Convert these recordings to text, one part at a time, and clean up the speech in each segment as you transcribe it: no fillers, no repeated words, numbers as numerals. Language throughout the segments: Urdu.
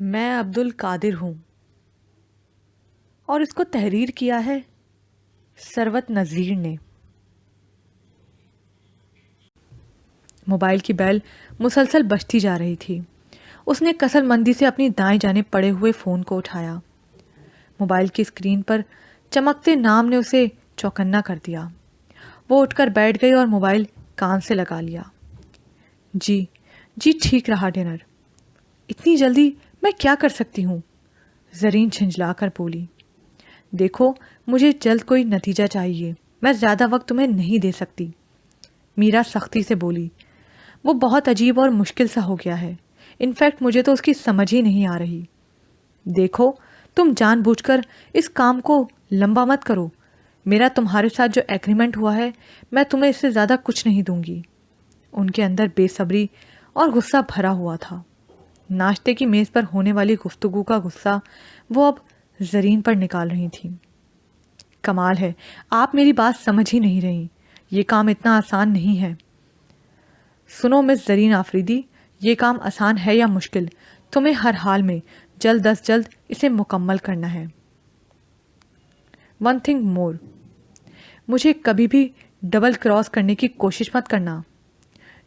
میں عبد القادر ہوں اور اس کو تحریر کیا ہے ثروت نذیر نے۔ موبائل کی بیل مسلسل بجتی جا رہی تھی۔ اس نے کسل مندی سے اپنی دائیں جانب پڑے ہوئے فون کو اٹھایا۔ موبائل کی اسکرین پر چمکتے نام نے اسے چوکنا کر دیا۔ وہ اٹھ کر بیٹھ گئی اور موبائل کان سے لگا لیا۔ جی ٹھیک رہا ڈنر۔ اتنی جلدی میں کیا کر سکتی ہوں؟ زرین جھنجھلا کر بولی۔ دیکھو مجھے جلد کوئی نتیجہ چاہیے، میں زیادہ وقت تمہیں نہیں دے سکتی، میرا سختی سے بولی۔ وہ بہت عجیب اور مشکل سا ہو گیا ہے، انفیکٹ مجھے تو اس کی سمجھ ہی نہیں آ رہی۔ دیکھو تم جان بوجھ کر اس کام کو لمبا مت کرو، میرا تمہارے ساتھ جو ایگریمنٹ ہوا ہے میں تمہیں اس سے زیادہ کچھ نہیں دوں گی۔ ان کے اندر بے صبری اور غصہ بھرا ہوا تھا۔ ناشتے کی میز پر ہونے والی گفتگو کا غصہ وہ اب زرین پر نکال رہی تھی۔ کمال ہے، آپ میری بات سمجھ ہی نہیں رہی، یہ کام اتنا آسان نہیں ہے۔ سنو مس زرین آفریدی، یہ کام آسان ہے یا مشکل، تمہیں ہر حال میں جلد از جلد اسے مکمل کرنا ہے۔ ون تھنگ مور، مجھے کبھی بھی ڈبل کراس کرنے کی کوشش مت کرنا۔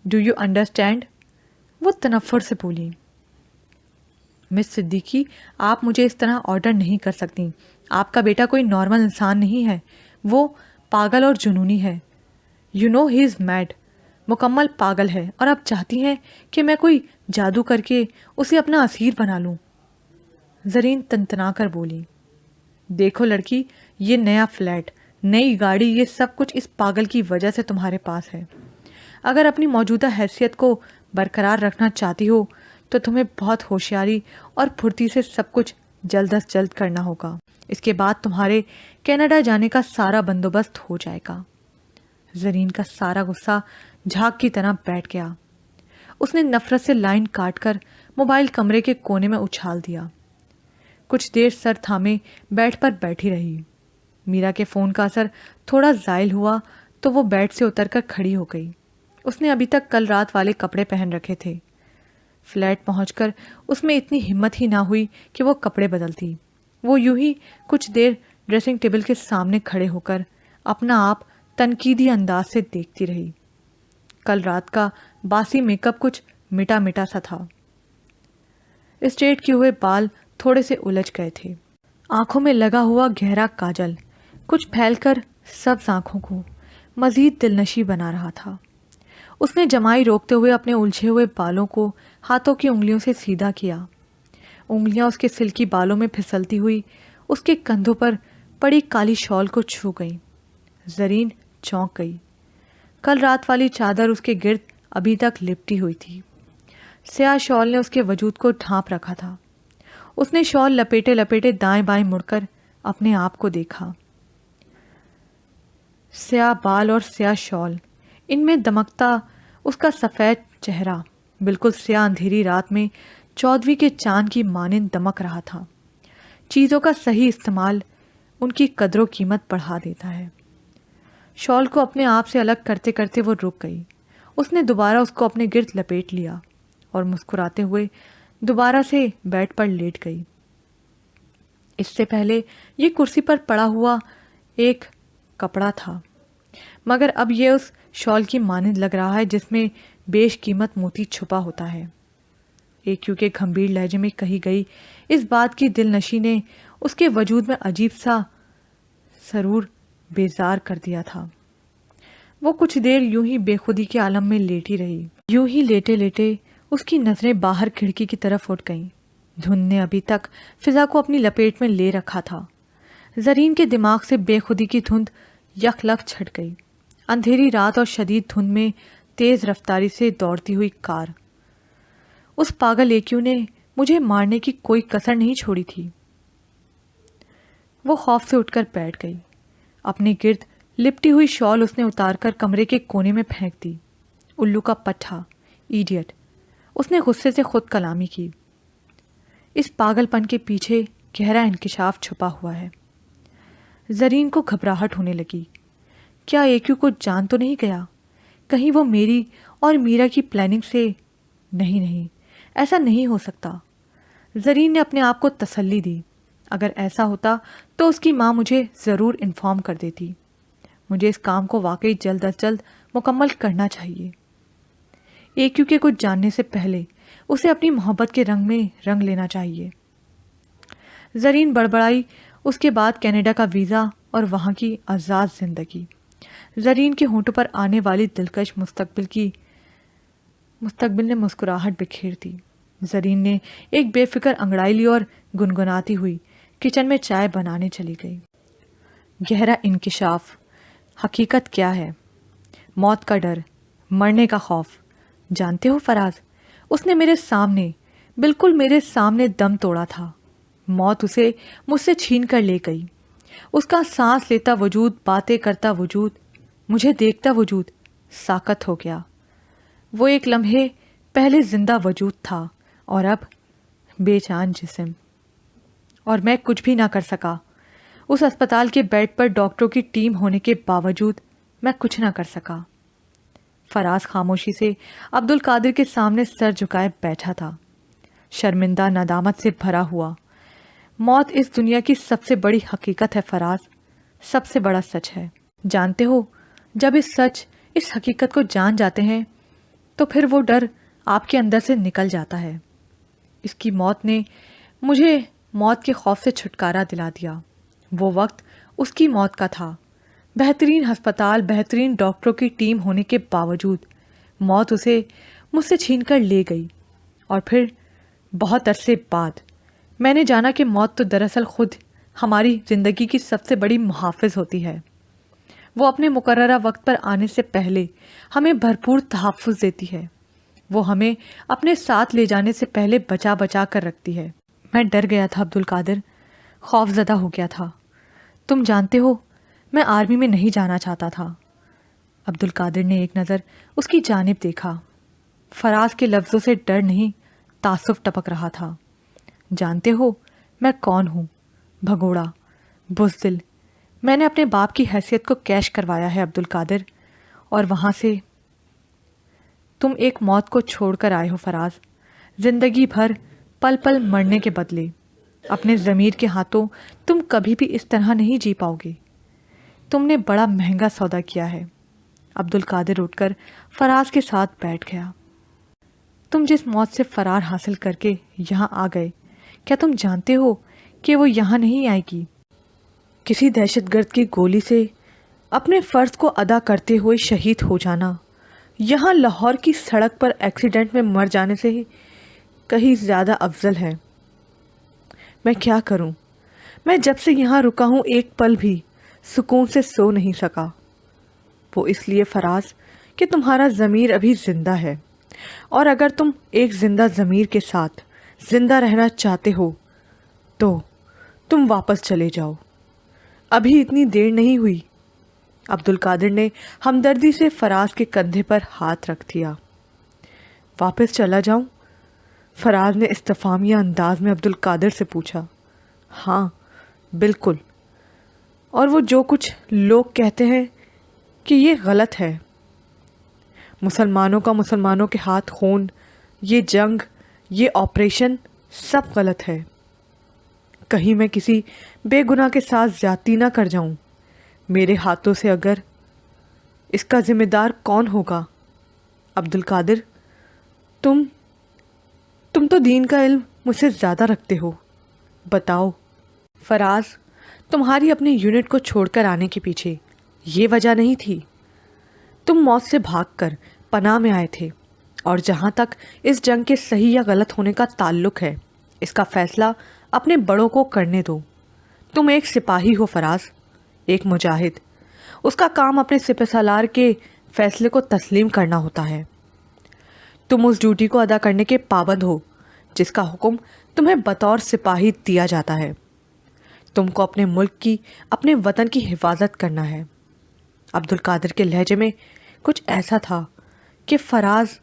Do you understand? وہ تنفر سے بولی۔ مس صدیقی، آپ مجھے اس طرح آرڈر نہیں کر سکتی، آپ کا بیٹا کوئی نارمل انسان نہیں ہے، وہ پاگل اور جنونی ہے۔ You know he is made, مکمل پاگل ہے، اور آپ چاہتی ہیں کہ میں کوئی جادو کر کے اسے اپنا اسیر بنا لوں۔ زرین تنتنا کر بولی۔ دیکھو لڑکی، یہ نیا فلیٹ، نئی گاڑی، یہ سب کچھ اس پاگل کی وجہ سے تمہارے پاس ہے۔ اگر اپنی موجودہ حیثیت کو برقرار رکھنا چاہتی ہو تو تمہیں بہت ہوشیاری اور پھرتی سے سب کچھ جلد از جلد کرنا ہوگا۔ اس کے بعد تمہارے کینیڈا جانے کا سارا بندوبست ہو جائے گا۔ زرین کا سارا غصہ جھاگ کی طرح بیٹھ گیا۔ اس نے نفرت سے لائن کاٹ کر موبائل کمرے کے کونے میں اچھال دیا۔ کچھ دیر سر تھامے بیڈ پر بیٹھی رہی۔ میرا کے فون کا اثر تھوڑا زائل ہوا تو وہ بیڈ سے اتر کر کھڑی ہو گئی۔ اس نے ابھی تک کل رات والے کپڑے پہن رکھے تھے۔ فلیٹ پہنچ کر اس میں اتنی ہمت ہی نہ ہوئی کہ وہ کپڑے بدلتی۔ وہ یوں ہی کچھ دیر ڈریسنگ ٹیبل کے سامنے کھڑے ہو کر اپنا آپ تنقیدی انداز سے دیکھتی رہی۔ کل رات کا باسی میک اپ کچھ مٹا مٹا سا تھا۔ اسٹریٹ کیے ہوئے بال تھوڑے سے الجھ گئے تھے۔ آنکھوں میں لگا ہوا گہرا کاجل کچھ پھیل کر سبز آنکھوں کو مزید دلنشی بنا رہا تھا۔ اس نے جمائی روکتے ہوئے اپنے الجھے ہوئے بالوں کو ہاتھوں کی انگلیوں سے سیدھا کیا۔ انگلیاں اس کے سلکی بالوں میں پھسلتی ہوئی اس کے کندھوں پر پڑی کالی شال کو چھو گئیں۔ زرین چونک گئی۔ کل رات والی چادر اس کے گرد ابھی تک لپٹی ہوئی تھی۔ سیاہ شال نے اس کے وجود کو ڈھانپ رکھا تھا۔ اس نے شال لپیٹے لپیٹے دائیں بائیں مڑ کر اپنے آپ کو دیکھا۔ سیاہ بال اور سیاہ شال، ان میں دمکتا اس کا سفید چہرہ بالکل سیاہ اندھیری رات میں 14ویں کے چاند کی مانند دمک رہا تھا۔ چیزوں کا صحیح استعمال ان کی قدر و قیمت بڑھا دیتا ہے۔ شال کو اپنے آپ سے الگ کرتے کرتے وہ رک گئی۔ اس نے دوبارہ اس کو اپنے گرد لپیٹ لیا اور مسکراتے ہوئے دوبارہ سے بیڈ پر لیٹ گئی۔ اس سے پہلے یہ کرسی پر پڑا ہوا ایک کپڑا تھا، مگر اب یہ اس شال کی مانند لگ رہا ہے جس میں بیش قیمت موتی چھپا ہوتا ہے۔ ایک کیونکہ گھمبیر لہجے میں کہی گئی اس بات کی دل نشی نے اس کے وجود میں عجیب سا سرور بیزار کر دیا تھا۔ وہ کچھ دیر یوں ہی بے خودی کے عالم میں لیٹی رہی۔ یوں ہی لیٹے لیٹے اس کی نظریں باہر کھڑکی کی طرف اٹھ گئیں۔ دھند نے ابھی تک فضا کو اپنی لپیٹ میں لے رکھا تھا۔ زرین کے دماغ سے بے خودی کی دھند یک لک چھٹ گئی۔ اندھیری رات اور شدید دھند میں تیز رفتاری سے دوڑتی ہوئی کار۔ اس پاگل ایکیو نے مجھے مارنے کی کوئی کسر نہیں چھوڑی تھی۔ وہ خوف سے اٹھ کر بیٹھ گئی۔ اپنے گرد لپٹی ہوئی شال اس نے اتار کر کمرے کے کونے میں پھینک دی۔ الو کا پٹھا، ایڈیٹ، اس نے غصے سے خود کلامی کی۔ اس پاگل پن کے پیچھے گہرا انکشاف چھپا ہوا ہے۔ زرین کو گھبراہٹ ہونے لگی۔ کیا ایکیو کو جان تو نہیں گیا؟ کہیں وہ میری اور میرا کی پلاننگ سے؟ نہیں، ایسا نہیں ہو سکتا۔ زرین نے اپنے آپ کو تسلی دی، اگر ایسا ہوتا تو اس کی ماں مجھے ضرور انفارم کر دیتی۔ مجھے اس کام کو واقعی جلد از جلد مکمل کرنا چاہیے۔ AQ کو جاننے سے پہلے اسے اپنی محبت کے رنگ میں رنگ لینا چاہیے۔ زرین بڑبڑائی، اس کے بعد کینیڈا کا ویزا اور وہاں کی آزاد زندگی۔ زرین کے ہونٹوں پر آنے والی دلکش مستقبل نے مسکراہٹ بکھیر دی۔ زرین نے ایک بے فکر انگڑائی لی اور گنگناتی ہوئی کچن میں چائے بنانے چلی گئی۔ گہرا انکشاف، حقیقت کیا ہے؟ موت کا ڈر، مرنے کا خوف۔ جانتے ہو فراز، اس نے میرے سامنے، بالکل میرے سامنے دم توڑا تھا۔ موت اسے مجھ سے چھین کر لے گئی۔ اس کا سانس لیتا وجود، باتیں کرتا وجود، مجھے دیکھتا وجود ساکت ہو گیا۔ وہ ایک لمحے پہلے زندہ وجود تھا اور اب بے جان جسم، اور میں کچھ بھی نہ کر سکا۔ اس اسپتال کے بیڈ پر ڈاکٹروں کی ٹیم ہونے کے باوجود میں کچھ نہ کر سکا۔ فراز خاموشی سے عبد القادر کے سامنے سر جھکائے بیٹھا تھا، شرمندہ، ندامت سے بھرا ہوا۔ موت اس دنیا کی سب سے بڑی حقیقت ہے فراز، سب سے بڑا سچ ہے۔ جانتے ہو، جب اس حقیقت کو جان جاتے ہیں تو پھر وہ ڈر آپ کے اندر سے نکل جاتا ہے۔ اس کی موت نے مجھے موت کے خوف سے چھٹکارا دلا دیا۔ وہ وقت اس کی موت کا تھا۔ بہترین ہسپتال، بہترین ڈاکٹروں کی ٹیم ہونے کے باوجود موت اسے مجھ سے چھین کر لے گئی۔ اور پھر بہت عرصے بعد میں نے جانا کہ موت تو دراصل خود ہماری زندگی کی سب سے بڑی محافظ ہوتی ہے۔ وہ اپنے مقررہ وقت پر آنے سے پہلے ہمیں بھرپور تحفظ دیتی ہے۔ وہ ہمیں اپنے ساتھ لے جانے سے پہلے بچا بچا کر رکھتی ہے۔ میں ڈر گیا تھا عبد القادر، خوف زدہ ہو گیا تھا۔ تم جانتے ہو، میں آرمی میں نہیں جانا چاہتا تھا۔ عبد القادر نے ایک نظر اس کی جانب دیکھا۔ فراز کے لفظوں سے ڈر نہیں، تعصب ٹپک رہا تھا۔ جانتے ہو میں کون ہوں؟ بھگوڑا، بزدل۔ میں نے اپنے باپ کی حیثیت کو کیش کروایا ہے عبد القادر، اور وہاں سے تم ایک موت کو چھوڑ کر آئے ہو فراز، زندگی بھر پل پل مرنے کے بدلے۔ اپنے ضمیر کے ہاتھوں تم کبھی بھی اس طرح نہیں جی پاؤ گے۔ تم نے بڑا مہنگا سودا کیا ہے۔ عبد القادر اٹھ کر فراز کے ساتھ بیٹھ گیا۔ تم جس موت سے فرار حاصل کر کے یہاں آ گئے، کیا تم جانتے ہو کہ وہ یہاں نہیں آئے گی؟ کسی دہشت گرد کی گولی سے اپنے فرض کو ادا کرتے ہوئے شہید ہو جانا یہاں لاہور کی سڑک پر ایکسیڈنٹ میں مر جانے سے ہی کہیں زیادہ افضل ہے۔ میں کیا کروں؟ میں جب سے یہاں رکا ہوں ایک پل بھی سکون سے سو نہیں سکا۔ وہ اس لیے فراز کہ تمہارا ضمیر ابھی زندہ ہے، اور اگر تم ایک زندہ ضمیر کے ساتھ زندہ رہنا چاہتے ہو تو تم واپس چلے جاؤ، ابھی اتنی دیر نہیں ہوئی۔ عبد القادر نے ہمدردی سے فراز کے کندھے پر ہاتھ رکھ دیا۔ واپس چلا جاؤں؟ فراز نے استفہامیہ انداز میں عبد القادر سے پوچھا۔ ہاں بالکل، اور وہ جو کچھ لوگ کہتے ہیں کہ یہ غلط ہے، مسلمانوں کا مسلمانوں کے ہاتھ خون، یہ جنگ، یہ آپریشن، سب غلط ہے۔ کہیں میں کسی بے گناہ کے ساتھ زیادتی نہ کر جاؤں، میرے ہاتھوں سے، اگر اس کا ذمہ دار کون ہوگا؟ عبد القادر، تم تو دین کا علم مجھ سے زیادہ رکھتے ہو، بتاؤ۔ فراز، تمہاری اپنے یونٹ کو چھوڑ کر آنے کے پیچھے یہ وجہ نہیں تھی۔ تم موت سے بھاگ کر پناہ میں آئے تھے، اور جہاں تک اس جنگ کے صحیح یا غلط ہونے کا تعلق ہے، اس کا فیصلہ اپنے بڑوں کو کرنے دو۔ تم ایک سپاہی ہو فراز، ایک مجاہد۔ اس کا کام اپنے سپہ سالار کے فیصلے کو تسلیم کرنا ہوتا ہے۔ تم اس ڈیوٹی کو ادا کرنے کے پابند ہو جس کا حکم تمہیں بطور سپاہی دیا جاتا ہے۔ تم کو اپنے ملک کی، اپنے وطن کی حفاظت کرنا ہے۔ عبد القادر کے لہجے میں کچھ ایسا تھا کہ فراز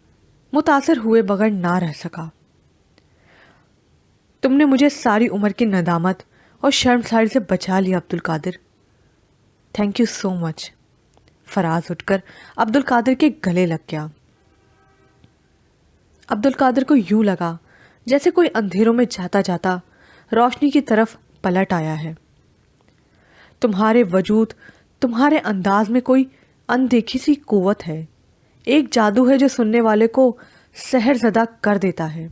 متاثر ہوئے بغیر نہ رہ سکا۔ تم نے مجھے ساری عمر کی ندامت اور شرمساری سے بچا لیا عبد القادر، تھینک یو سو مچ۔ فراز اٹھ کر عبد القادر کے گلے لگ گیا۔ عبد القادر کو یوں لگا جیسے کوئی اندھیروں میں جاتا جاتا روشنی کی طرف پلٹ آیا ہے۔ تمہارے وجود، تمہارے انداز میں کوئی اندیکھی سی قوت ہے، ایک جادو ہے جو سننے والے کو سحر زدہ کر دیتا ہے۔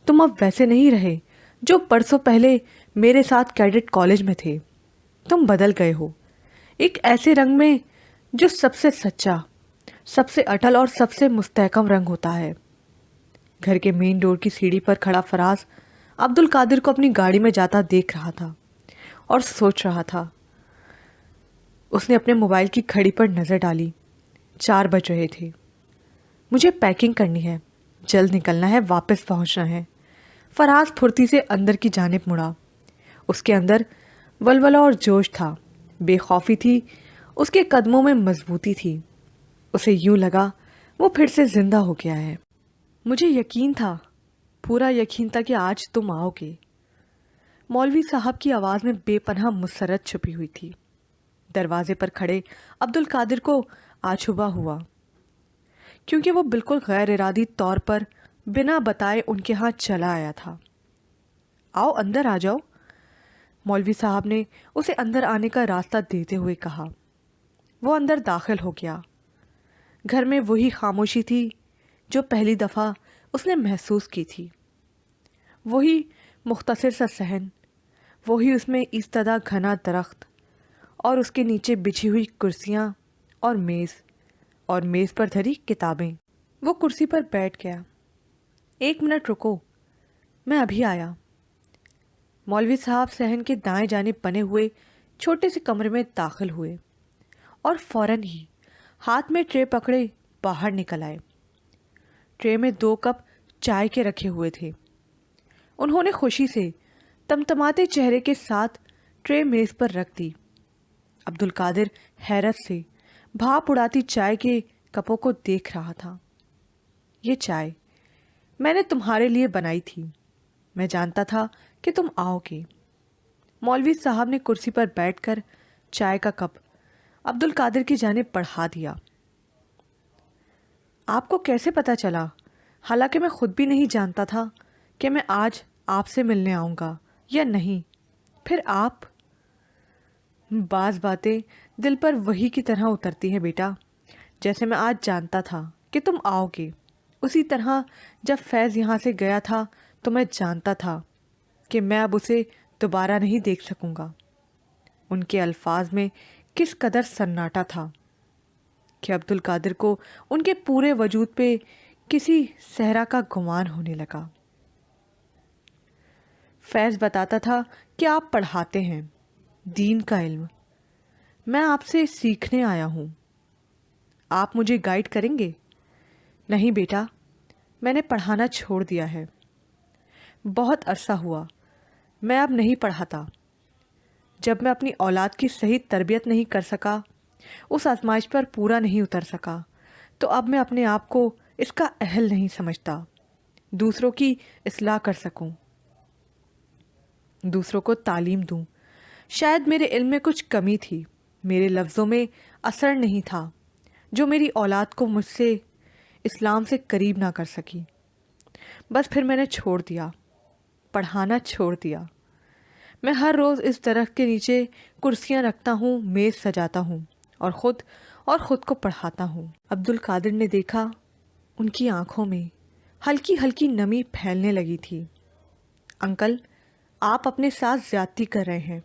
تم اب ویسے نہیں رہے جو برسوں پہلے میرے ساتھ کیڈٹ کالج میں تھے۔ تم بدل گئے ہو، ایک ایسے رنگ میں جو سب سے سچا، سب سے اٹل اور سب سے مستحکم رنگ ہوتا ہے۔ گھر کے مین ڈور کی سیڑھی پر کھڑا فراز عبد القادر کو اپنی گاڑی میں جاتا دیکھ رہا تھا اور سوچ رہا تھا۔ اس نے اپنے موبائل کی گھڑی پر نظر ڈالی، 4 بج رہے تھے۔ مجھے پیکنگ کرنی ہے، جلد نکلنا ہے، واپس پہنچنا ہے۔ فراز پھرتی سے اندر کی جانب مڑا۔ اس کے اندر ولولہ اور جوش تھا، بے خوفی تھی، اس کے قدموں میں مضبوطی تھی۔ اسے یوں لگا وہ پھر سے زندہ ہو گیا ہے۔ مجھے یقین تھا، پورا یقین تھا کہ آج تم آؤ گے۔ مولوی صاحب کی آواز میں بے پناہ مسرت چھپی ہوئی تھی۔ دروازے پر کھڑے عبد القادر کو آچھبا ہوا، کیونکہ وہ بالکل غیر ارادی طور پر بنا بتائے ان کے ہاں چلا آیا تھا۔ آؤ اندر آ جاؤ، مولوی صاحب نے اسے اندر آنے کا راستہ دیتے ہوئے کہا۔ وہ اندر داخل ہو گیا۔ گھر میں وہی خاموشی تھی جو پہلی دفعہ اس نے محسوس کی تھی، وہی مختصر سا صحن، وہی اس میں ایستادہ گھنا درخت اور اس کے نیچے بچھی ہوئی کرسیاں اور میز پر دھری کتابیں۔ وہ کرسی پر بیٹھ گیا۔ 1 منٹ رکو، میں ابھی آیا۔ مولوی صاحب صحن کے دائیں جانب بنے ہوئے چھوٹے سے کمرے میں داخل ہوئے اور فوراً ہی ہاتھ میں ٹرے پکڑے باہر نکل آئے۔ ٹرے میں 2 کپ چائے کے رکھے ہوئے تھے۔ انہوں نے خوشی سے تمتماتے چہرے کے ساتھ ٹرے میز پر رکھ دی۔ عبد القادر حیرت سے بھاپ اڑاتی چائے کے کپوں کو دیکھ رہا تھا۔ یہ چائے میں نے تمہارے لیے بنائی تھی، میں جانتا تھا کہ تم آؤ گے۔ مولوی صاحب نے کرسی پر بیٹھ کر چائے کا کپ عبد القادر کی جانب بڑھا دیا۔ آپ کو کیسے پتا چلا؟ حالانکہ میں خود بھی نہیں جانتا تھا کہ میں آج آپ سے ملنے آؤں گا یا نہیں۔ پھر آپ، بعض باتیں دل پر وہی کی طرح اترتی ہیں بیٹا۔ جیسے میں آج جانتا تھا کہ تم آؤ گے، اسی طرح جب فیض یہاں سے گیا تھا تو میں جانتا تھا کہ میں اب اسے دوبارہ نہیں دیکھ سکوں گا۔ ان کے الفاظ میں کس قدر سناٹا تھا کہ عبد القادر کو ان کے پورے وجود پہ کسی صحرا کا گمان ہونے لگا۔ فیض بتاتا تھا کہ آپ پڑھاتے ہیں دین کا علم، میں آپ سے سیکھنے آیا ہوں، آپ مجھے گائیڈ کریں گے؟ نہیں بیٹا، میں نے پڑھانا چھوڑ دیا ہے، بہت عرصہ ہوا، میں اب نہیں پڑھاتا۔ جب میں اپنی اولاد کی صحیح تربیت نہیں کر سکا، اس آزمائش پر پورا نہیں اتر سکا، تو اب میں اپنے آپ کو اس کا اہل نہیں سمجھتا دوسروں کی اصلاح کر سکوں، دوسروں کو تعلیم دوں۔ شاید میرے علم میں کچھ کمی تھی، میرے لفظوں میں اثر نہیں تھا جو میری اولاد کو مجھ سے، اسلام سے قریب نہ کر سکی۔ بس پھر میں نے چھوڑ دیا، پڑھانا چھوڑ دیا۔ میں ہر روز اس درخت کے نیچے کرسیاں رکھتا ہوں، میز سجاتا ہوں اور خود کو پڑھاتا ہوں۔ عبد القادر نے دیکھا ان کی آنکھوں میں ہلکی ہلکی نمی پھیلنے لگی تھی۔ انکل، آپ اپنے ساتھ زیادتی کر رہے ہیں،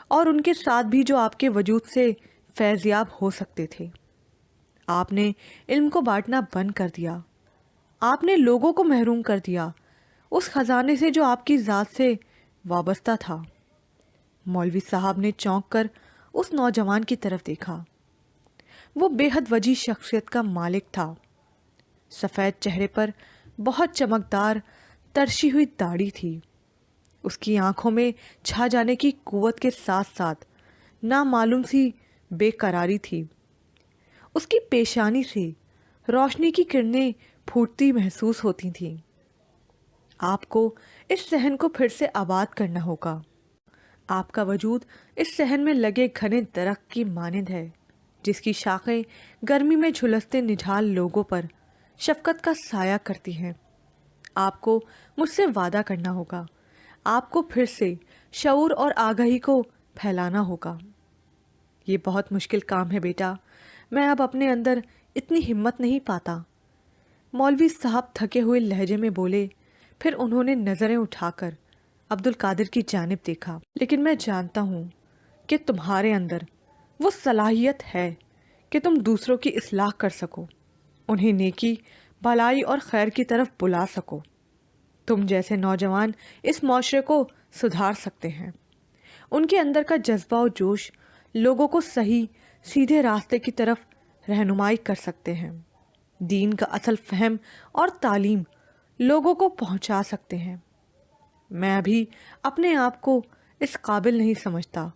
اور ان کے ساتھ بھی جو آپ کے وجود سے فیضیاب ہو سکتے تھے۔ آپ نے علم کو بانٹنا بند کر دیا، آپ نے لوگوں کو محروم کر دیا اس خزانے سے جو آپ کی ذات سے وابستہ تھا۔ مولوی صاحب نے چونک کر اس نوجوان کی طرف دیکھا۔ وہ بے حد وجیح شخصیت کا مالک تھا۔ سفید چہرے پر بہت چمکدار ترشی ہوئی داڑھی تھی۔ اس کی آنکھوں میں چھا جانے کی قوت کے ساتھ ساتھ نامعلوم سی بے قراری تھی۔ اس کی پیشانی سے روشنی کی کرنیں پھوٹتی محسوس ہوتی تھیں۔ آپ کو اس صحن کو پھر سے آباد کرنا ہوگا۔ آپ کا وجود اس صحن میں لگے گھنے درخت کی مانند ہے، جس کی شاخیں گرمی میں جھلستے نجھال لوگوں پر شفقت کا سایہ کرتی ہیں۔ آپ کو مجھ سے وعدہ کرنا ہوگا، آپ کو پھر سے شعور اور آگاہی کو پھیلانا ہوگا۔ یہ بہت مشکل کام ہے بیٹا، میں اب اپنے اندر اتنی ہمت نہیں پاتا۔ مولوی صاحب تھکے ہوئے لہجے میں بولے، پھر انہوں نے نظریں اٹھا کر عبد القادر کی جانب دیکھا۔ لیکن میں جانتا ہوں کہ تمہارے اندر وہ صلاحیت ہے کہ تم دوسروں کی اصلاح کر سکو، انہیں نیکی، بھلائی اور خیر کی طرف بلا سکو۔ تم جیسے نوجوان اس معاشرے کو سدھار سکتے ہیں۔ ان کے اندر کا جذبہ و جوش لوگوں کو صحیح سیدھے راستے کی طرف رہنمائی کر سکتے ہیں، دین کا اصل فہم اور تعلیم لوگوں کو پہنچا سکتے ہیں۔ میں ابھی اپنے آپ کو اس قابل نہیں سمجھتا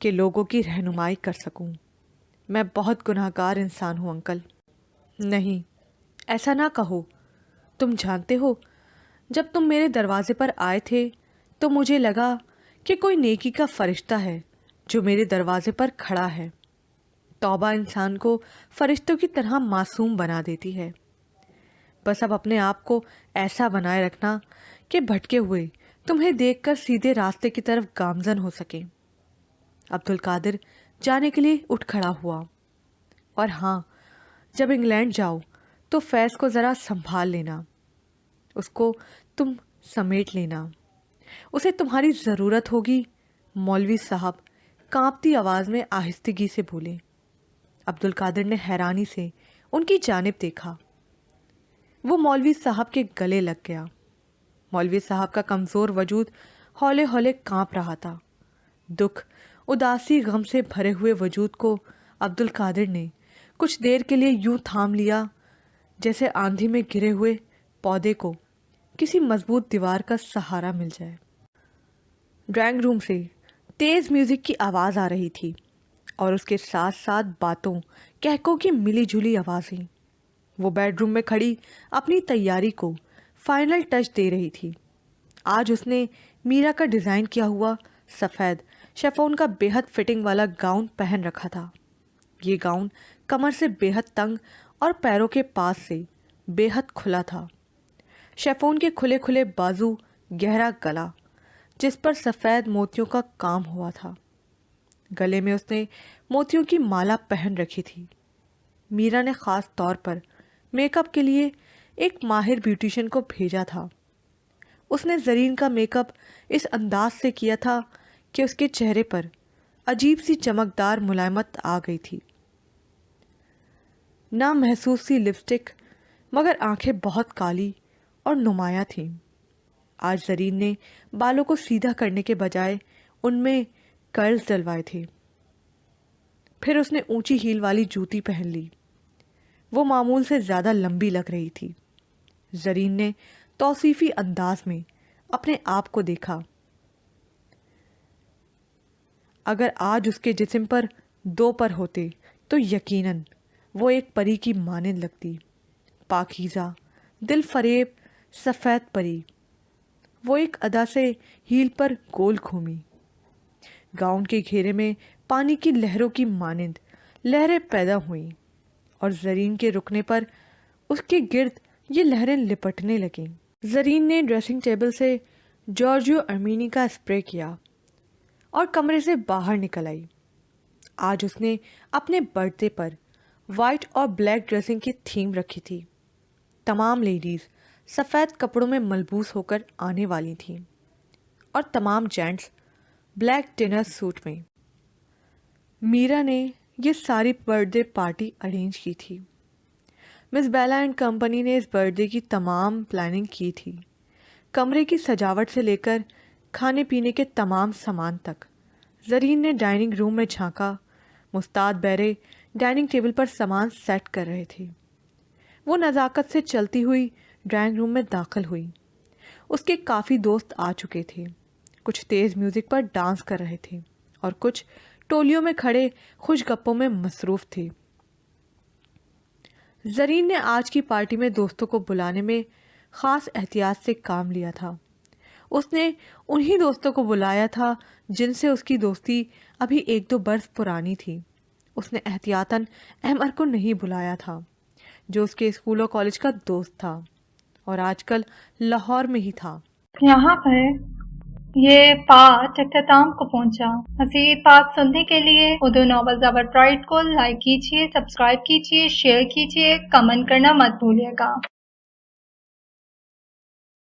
کہ لوگوں کی رہنمائی کر سکوں۔ میں بہت گناہ گار انسان ہوں انکل۔ نہیں، ایسا نہ کہو۔ تم جانتے ہو، جب تم میرے دروازے پر آئے تھے تو مجھے لگا کہ کوئی نیکی کا فرشتہ ہے جو میرے دروازے پر کھڑا ہے۔ توبہ انسان کو فرشتوں کی طرح معصوم بنا دیتی ہے۔ بس اب اپنے آپ کو ایسا بنائے رکھنا کہ بھٹکے ہوئے تمہیں دیکھ کر سیدھے راستے کی طرف گامزن ہو سکے۔ عبد القادر جانے کے لیے اٹھ کھڑا ہوا۔ اور ہاں، جب انگلینڈ جاؤ تو فیض کو ذرا سنبھال لینا، اس کو تم سمیٹ لینا، اسے تمہاری ضرورت ہوگی۔ مولوی صاحب کانپتی آواز میں آہستگی سے بولے۔ عبد القادر نے حیرانی سے ان کی جانب دیکھا۔ وہ مولوی صاحب کے گلے لگ گیا۔ مولوی صاحب کا کمزور وجود ہولے ہولے کانپ رہا تھا۔ دکھ، اداسی، غم سے بھرے ہوئے وجود کو عبد القادر نے کچھ دیر کے لیے یوں تھام لیا جیسے آندھی میں گرے ہوئے پودے کو کسی مضبوط دیوار کا سہارا مل جائے۔ ڈرائنگ روم سے تیز میوزک کی آواز آ رہی تھی اور اس کے ساتھ ساتھ باتوں، کہکوں کی ملی جلی آوازیں۔ وہ بیڈ روم میں کھڑی اپنی تیاری کو فائنل ٹچ دے رہی تھی۔ آج اس نے میرا کا ڈیزائن کیا ہوا سفید شفون کا بے حد فٹنگ والا گاؤن پہن رکھا تھا۔ یہ گاؤن کمر سے بے حد تنگ اور پیروں کے پاس سے بے حد کھلا تھا۔ شفون کے کھلے کھلے بازو، گہرا گلا جس پر سفید موتیوں کا کام ہوا تھا۔ گلے میں اس نے موتیوں کی مالا پہن رکھی تھی۔ میرا نے خاص طور پر میک اپ کے لیے ایک ماہر بیوٹیشین کو بھیجا تھا۔ اس نے زرین کا میک اپ اس انداز سے کیا تھا کہ اس کے چہرے پر عجیب سی چمکدار ملائمت آ گئی تھی۔ نہ محسوس سی لپسٹک، مگر آنکھیں بہت کالی اور نمایاں تھیں۔ آج زرین نے بالوں کو سیدھا کرنے کے بجائے ان میں کرلز ڈلوائے تھے۔ پھر اس نے اونچی ہیل والی جوتی پہن لی۔ وہ معمول سے زیادہ لمبی لگ رہی تھی۔ زرین نے توصیفی انداز میں اپنے آپ کو دیکھا۔ اگر آج اس کے جسم پر 2 پر ہوتے تو یقیناً وہ ایک پری کی مانند لگتی، پاکیزہ، دل فریب، سفید پری۔ وہ ایک ادا سے ہیل پر گول گھومی، گاؤن کے گھیرے میں پانی کی لہروں کی مانند لہریں پیدا ہوئیں اور زرین کے رکنے پر اس کے گرد یہ لہریں لپٹنے لگیں۔ زرین نے ڈریسنگ ٹیبل سے جارجیو ارمینی کا اسپرے کیا اور کمرے سے باہر نکل آئی۔ آج اس نے اپنے برتھ ڈے پر وائٹ اور بلیک ڈریسنگ کی تھیم رکھی تھی۔ تمام لیڈیز سفید کپڑوں میں ملبوس ہو کر آنے والی تھیں اور تمام جینٹس بلیک ڈنر سوٹ میں۔ میرا نے یہ ساری برتھ ڈے پارٹی ارینج کی تھی۔ مس بیلا اینڈ کمپنی نے اس برتھ ڈے کی تمام پلاننگ کی تھی، کمرے کی سجاوٹ سے لے کر کھانے پینے کے تمام سامان تک۔ زرین نے ڈائننگ روم میں جھانکا۔ مستعد بیرے ڈائننگ ٹیبل پر سامان سیٹ کر رہے تھے۔ وہ نزاکت سے چلتی ہوئی ڈرائنگ روم میں داخل ہوئی۔ اس کے کافی دوست آ چکے تھے، کچھ تیز میوزک پر ڈانس کر رہے تھے اور کچھ ٹولیوں میں کھڑے خوش گپوں میں مصروف تھے۔ زرین نے آج کی پارٹی میں دوستوں کو بلانے میں خاص احتیاط سے کام لیا تھا۔ اس نے انہی دوستوں کو بلایا تھا جن سے اس کی دوستی ابھی 1-2 برس پرانی تھی۔ اس نے احتیاطاً احمر کو نہیں بلایا تھا جو اس کے اسکول اور کالج کا دوست تھا، اور آج کل لاہور میں ہی تھا۔ یہاں پر یہ پارٹ اختتام کو پہنچا۔ مزید پارٹ سننے کے لیے اردو ناول زبر پرائڈ کو لائک کیجیے، سبسکرائب کیجیے، شیئر کیجیے، کمنٹ کرنا مت بھولیے گا۔